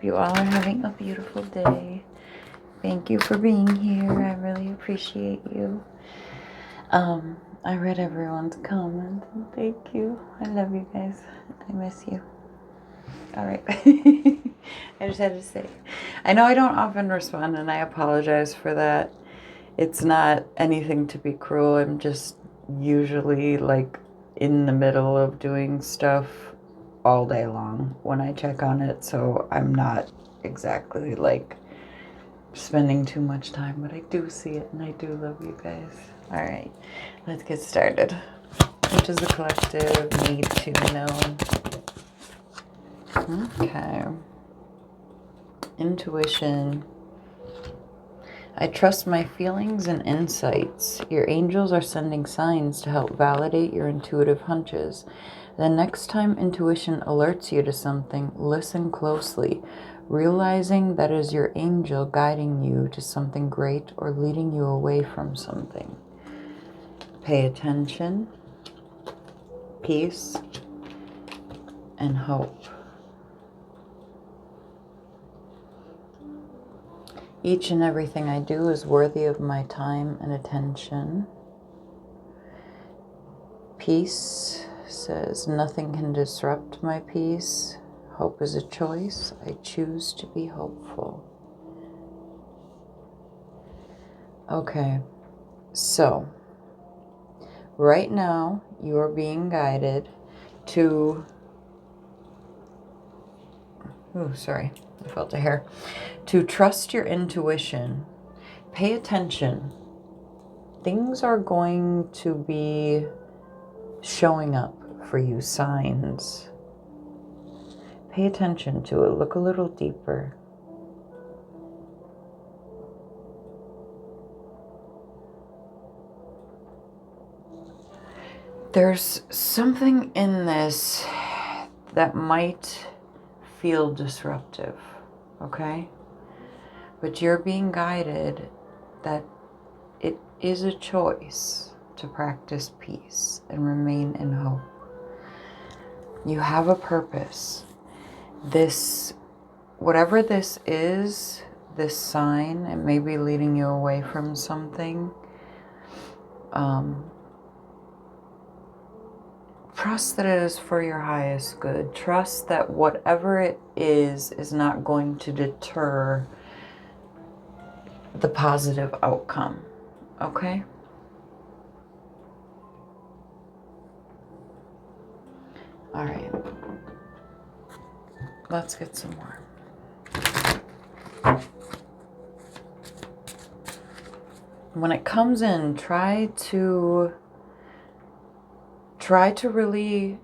hope you all are having a beautiful day. Thank you for being here. I really appreciate you. I read everyone's comment. Thank you. I love you guys. I miss you. All right. I just had to say. I know I don't often respond, and I apologize for that. It's not anything to be cruel. I'm just usually like in the middle of doing stuff all day long when I check on it, so I'm not exactly like spending too much time, but I do see it and I do love you guys. All right, let's get started. What does the collective need to know? Okay. Intuition. I trust my feelings and insights. Your angels are sending signs to help validate your intuitive hunches. The next time intuition alerts you to something, listen closely, realizing that is your angel guiding you to something great or leading you away from something. Pay attention, peace, and hope. Each and everything I do is worthy of my time and attention. Peace says nothing can disrupt my peace. Hope is a choice. I choose to be hopeful. Okay, so right now you are being guided to, I felt a hair, to trust your intuition. Pay attention. Things are going to be showing up for you, signs. Pay attention to it. Look a little deeper. There's something in this that might feel disruptive, okay? But you're being guided that it is a choice to practice peace and remain in hope. You have a purpose. This, whatever this is, this sign, it may be leading you away from something. Trust that it is for your highest good. Trust that whatever it is not going to deter the positive outcome. Okay? All right. Let's get some more. When it comes in, try to really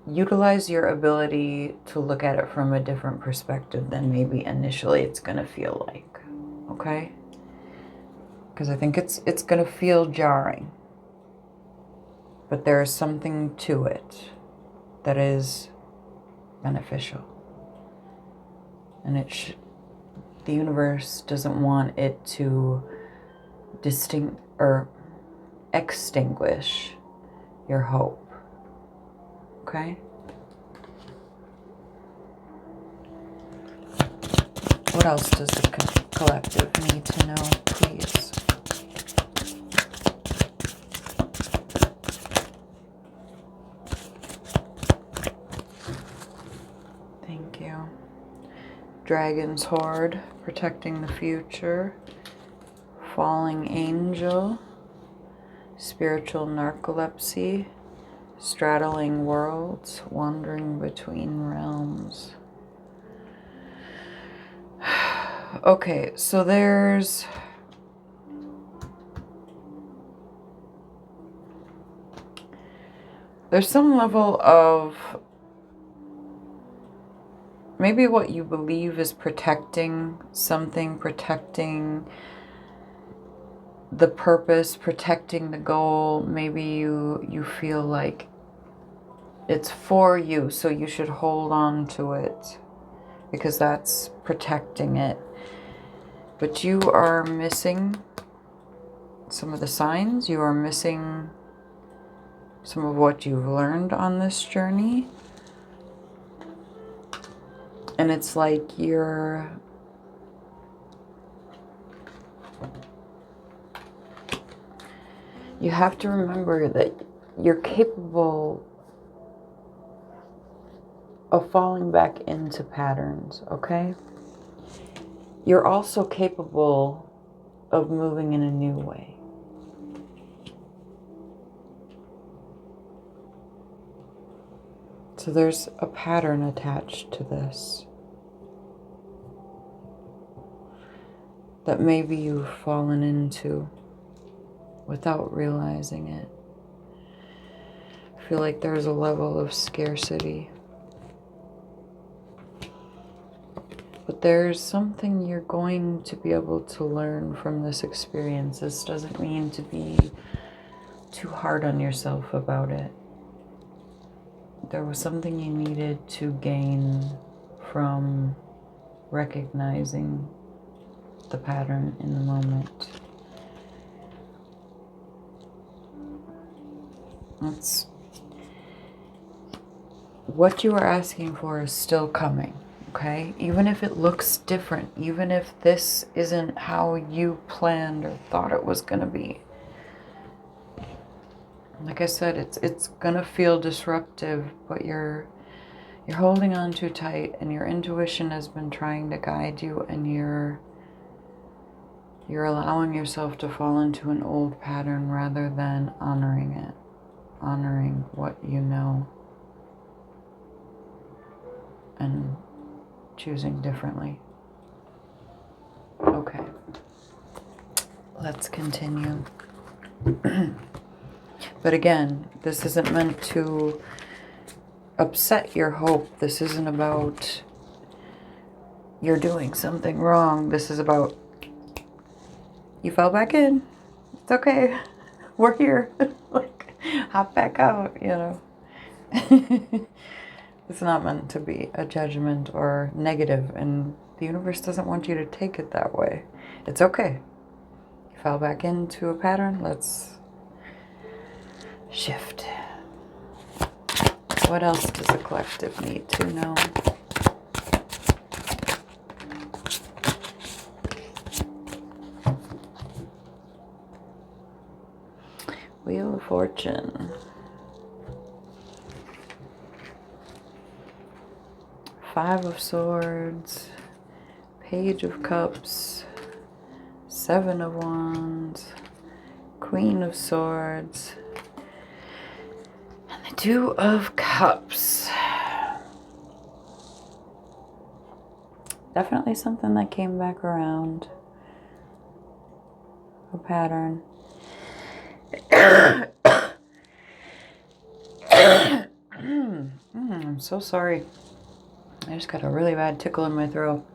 utilize your ability to look at it from a different perspective than maybe initially it's going to feel like. Okay? Because I think it's going to feel jarring. But there is something to it that is beneficial. And the universe doesn't want it to extinguish your hope. Okay? What else does the collective need to know, please? Thank you. Dragon's Horde, protecting the future. Falling Angel. Spiritual narcolepsy. Straddling worlds, wandering between realms. Okay, so there's some level of maybe what you believe is protecting something, protecting the purpose, protecting the goal. Maybe you feel like it's for you, so you should hold on to it because that's protecting it. But you are missing some of the signs. You are missing some of what you've learned on this journey. And it's like you have to remember that you're capable of falling back into patterns, okay? You're also capable of moving in a new way. So there's a pattern attached to this that maybe you've fallen into without realizing it. I feel like there's a level of scarcity. But there's something you're going to be able to learn from this experience. This doesn't mean to be too hard on yourself about it. There was something you needed to gain from recognizing the pattern in the moment. That's what you are asking for is still coming, okay? Even if it looks different, even if this isn't how you planned or thought it was going to be. Like I said, it's going to feel disruptive, but you're holding on too tight, and your intuition has been trying to guide you, and you're allowing yourself to fall into an old pattern rather than honoring it, honoring what you know, and choosing differently. Okay, let's continue. But again, this isn't meant to upset your hope. This isn't about you're doing something wrong. This is about you fell back in. It's okay. We're here. Like, hop back out, you know. It's not meant to be a judgment or negative, and the universe doesn't want you to take it that way. It's okay. You fell back into a pattern. Let's shift. What else does the collective need to know? Wheel of Fortune. Five of Swords. Page of Cups. Seven of Wands. Queen of Swords. And the Two of Cups. Definitely something that came back around. A pattern. I'm so sorry. I just got a really bad tickle in my throat.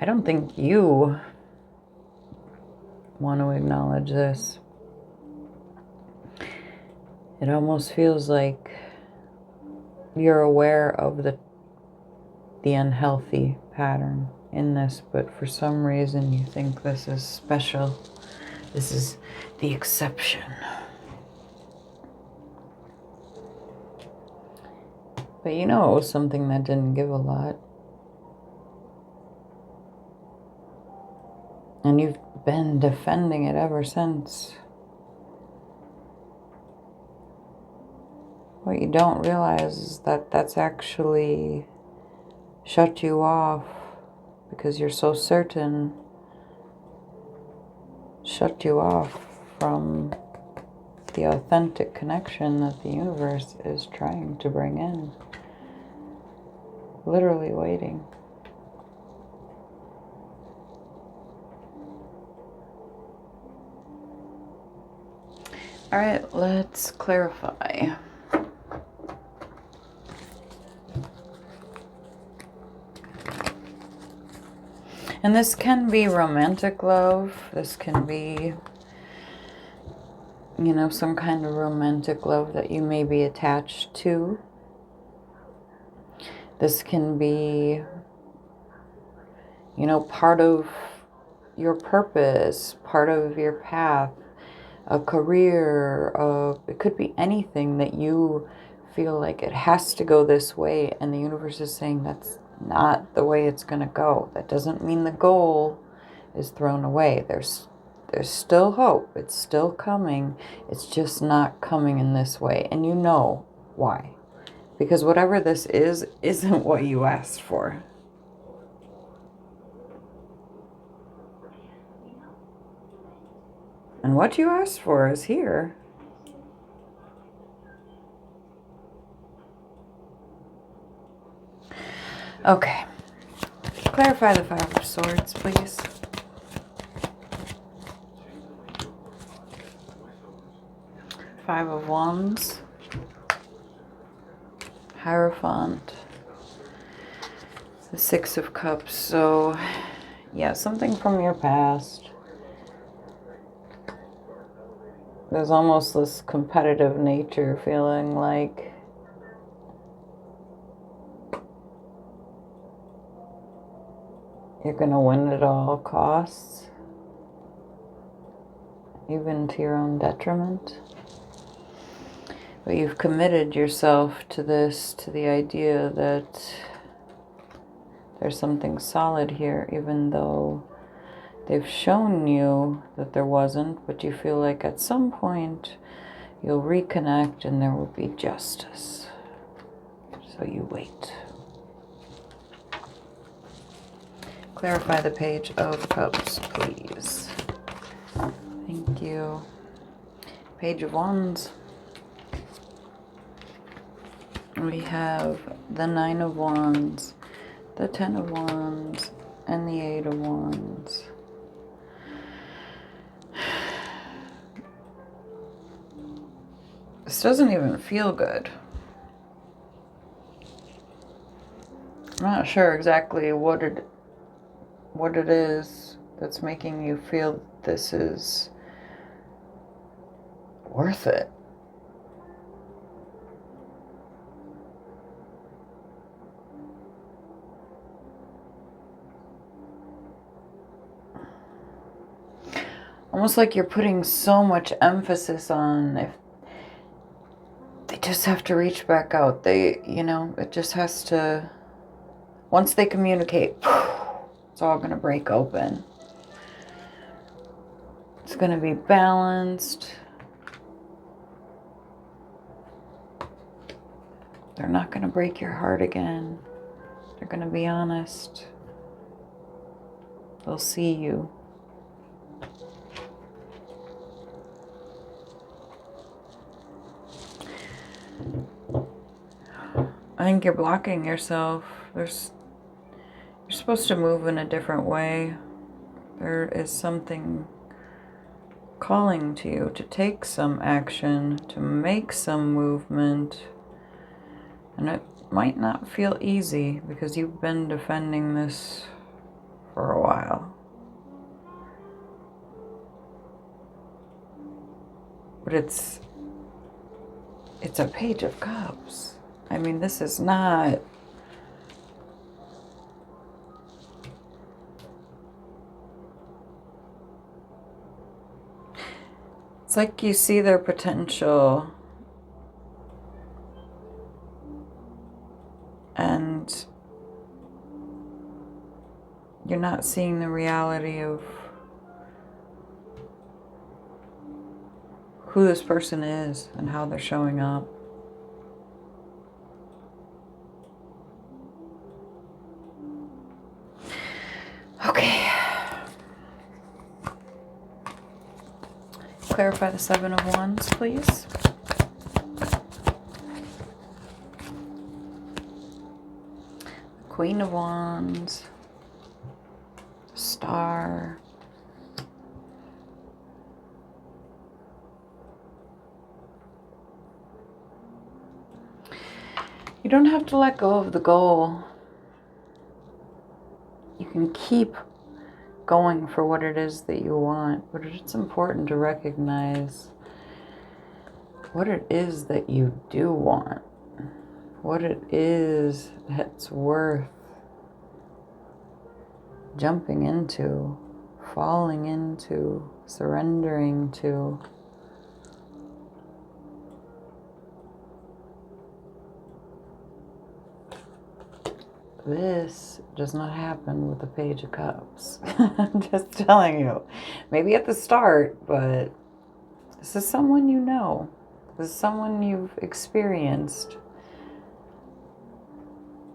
I don't think you want to acknowledge this. It almost feels like you're aware of the unhealthy pattern in this, but for some reason you think this is special. This is the exception. But you know, it was something that didn't give a lot. And you've been defending it ever since. What you don't realize is that that's actually shut you off because you're so certain. Shut you off from the authentic connection that the universe is trying to bring in. Literally waiting. All right, let's clarify. And this can be romantic love. This can be, you know, some kind of romantic love that you may be attached to. This can be, you know, part of your purpose, part of your path, a career, it could be anything that you feel like it has to go this way, and the universe is saying that's not the way it's going to go. That doesn't mean the goal is thrown away. There's still hope. It's still coming. It's just not coming in this way. And you know why. Because whatever this is, isn't what you asked for. And what you asked for is here. Okay. Clarify the Five of Swords, please. Five of Wands. Hierophant. The Six of Cups. So, yeah, something from your past. There's almost this competitive nature, feeling like you're going to win at all costs, even to your own detriment. But you've committed yourself to this, to the idea that there's something solid here, even though they've shown you that there wasn't, but you feel like at some point you'll reconnect and there will be justice. So you wait. Clarify the Page of Cups, please. Thank you. Page of Wands. We have the Nine of Wands, the Ten of Wands, and the Eight of Wands. This doesn't even feel good. I'm not sure exactly what it is that's making you feel this is worth it. Almost like you're putting so much emphasis on if they just have to reach back out. It just has to, once they communicate, it's all going to break open. It's going to be balanced. They're not going to break your heart again. They're going to be honest. They'll see you. I think you're blocking yourself. You're supposed to move in a different way. There is something calling to you to take some action, to make some movement. And it might not feel easy because you've been defending this for a while. But it's a Page of Cups. I mean, this is not... It's like you see their potential and you're not seeing the reality of who this person is and how they're showing up. Okay. Clarify the Seven of Wands, please. Queen of Wands. Star. You don't have to let go of the goal. You can keep going for what it is that you want, but it's important to recognize what it is that you do want, what it is that's worth jumping into, falling into, surrendering to. this does not happen with the Page of Cups. I'm just telling you. Maybe at the start, but this is someone you know. This is someone you've experienced.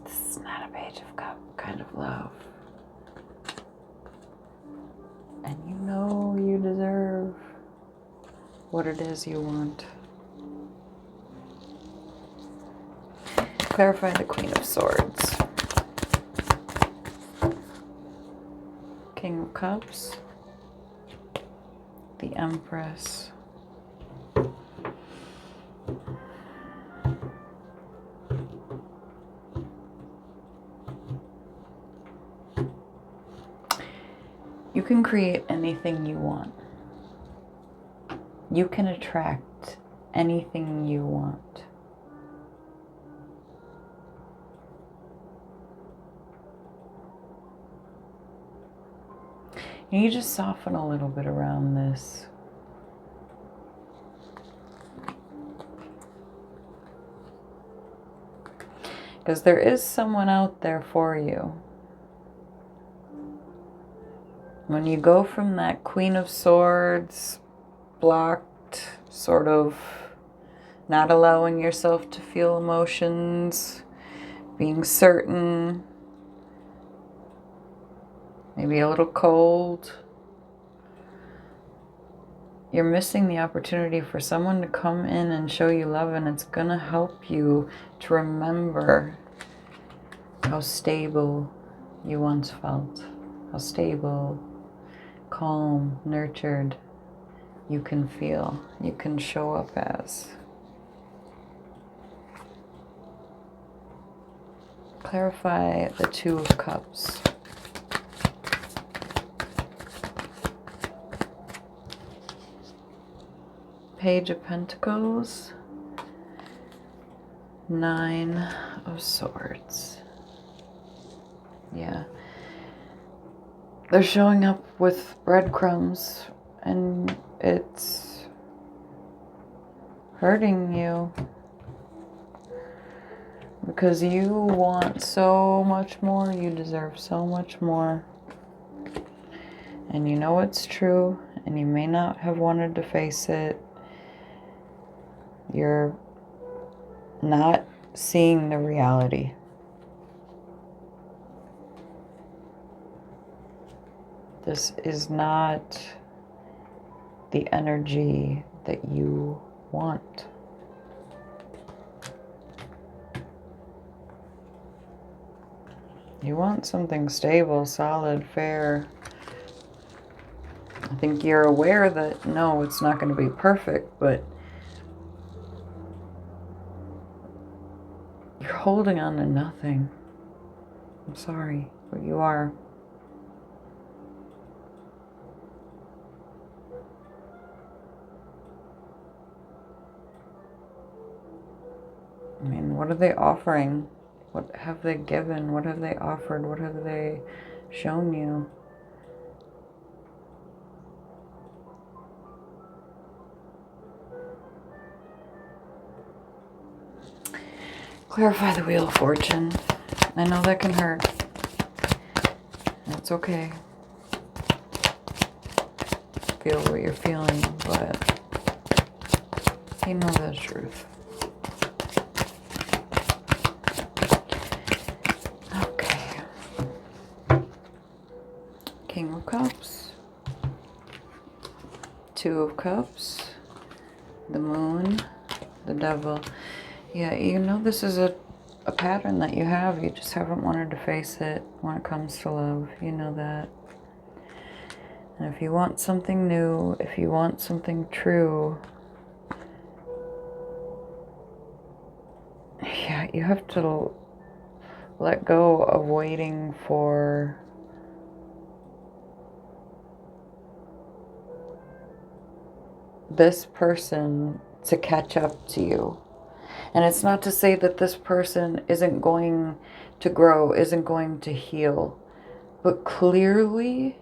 This is not a Page of Cups kind of love. And you know you deserve what it is you want. Clarify the Queen of Swords. King of Cups. The Empress. You can create anything you want. You can attract anything you want. And you just soften a little bit around this. Because there is someone out there for you. When you go from that Queen of Swords, blocked, sort of not allowing yourself to feel emotions, being certain, maybe a little cold, you're missing the opportunity for someone to come in and show you love, and it's going to help you to remember how stable you once felt, how stable, calm, nurtured you can feel, you can show up as. Clarify the Two of Cups. Page of Pentacles. Nine of Swords. Yeah. They're showing up with breadcrumbs, and it's hurting you because you want so much more. You deserve so much more. And you know it's true, and you may not have wanted to face it. You're not seeing the reality. This is not the energy that you want. You want something stable, solid, fair. I think you're aware that, no, it's not going to be perfect, but you're holding on to nothing. I'm sorry, but you are. I mean, what are they offering? What have they given? What have they offered? What have they shown you? Clarify the Wheel of Fortune. I know that can hurt. That's okay. Feel what you're feeling, but you know the truth. Okay. King of Cups. Two of Cups. The Moon. The Devil. Yeah, you know this is a pattern that you have. You just haven't wanted to face it when it comes to love. You know that. And if you want something new, if you want something true, yeah, you have to let go of waiting for this person to catch up to you. And it's not to say that this person isn't going to grow, isn't going to heal, but clearly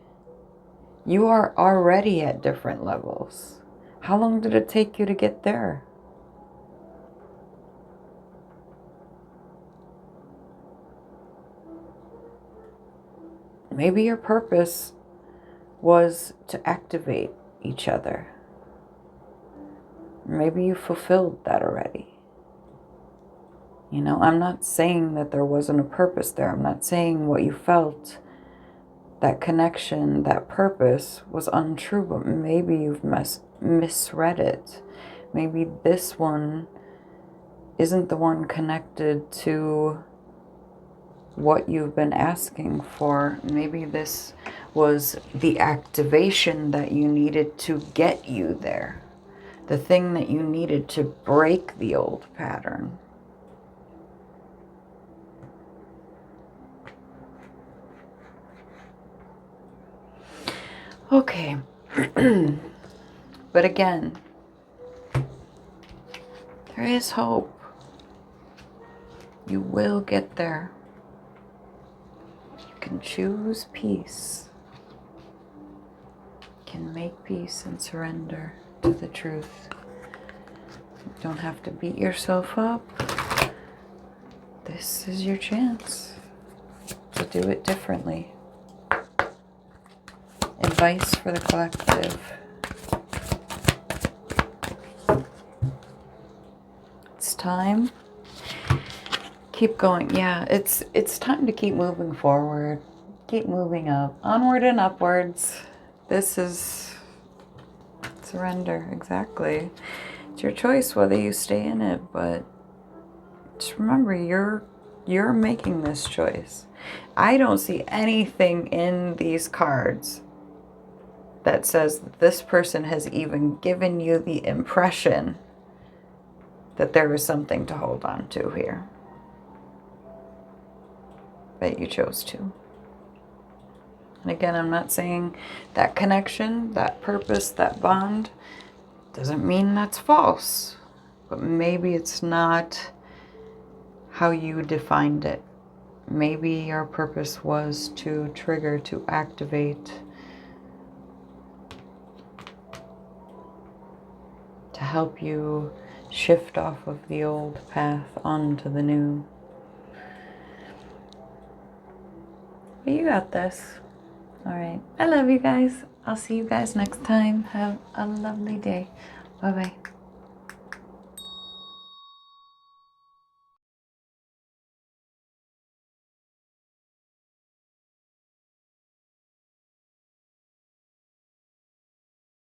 you are already at different levels. How long did it take you to get there? Maybe your purpose was to activate each other. Maybe you fulfilled that already. You know, I'm not saying that there wasn't a purpose there. I'm not saying what you felt, that connection, that purpose was untrue, but maybe you've misread it. Maybe this one isn't the one connected to what you've been asking for. Maybe this was the activation that you needed to get you there. The thing that you needed to break the old pattern. Okay. But again, there is hope. You will get there. You can choose peace. You can make peace and surrender to the truth. You don't have to beat yourself up. This is your chance to do it differently. Advice for the collective. It's time. Keep going. Yeah, it's time to keep moving forward. Keep moving up. Onward and upwards. This is surrender. Exactly. It's your choice whether you stay in it, but just remember you're making this choice. I don't see anything in these cards that says that this person has even given you the impression that there is something to hold on to here. But you chose to. And again, I'm not saying that connection, that purpose, that bond doesn't mean that's false. But maybe it's not how you defined it. Maybe your purpose was to trigger, to activate, to help you shift off of the old path onto the new. But you got this. All right. I love you guys. I'll see you guys next time. Have a lovely day. Bye-bye.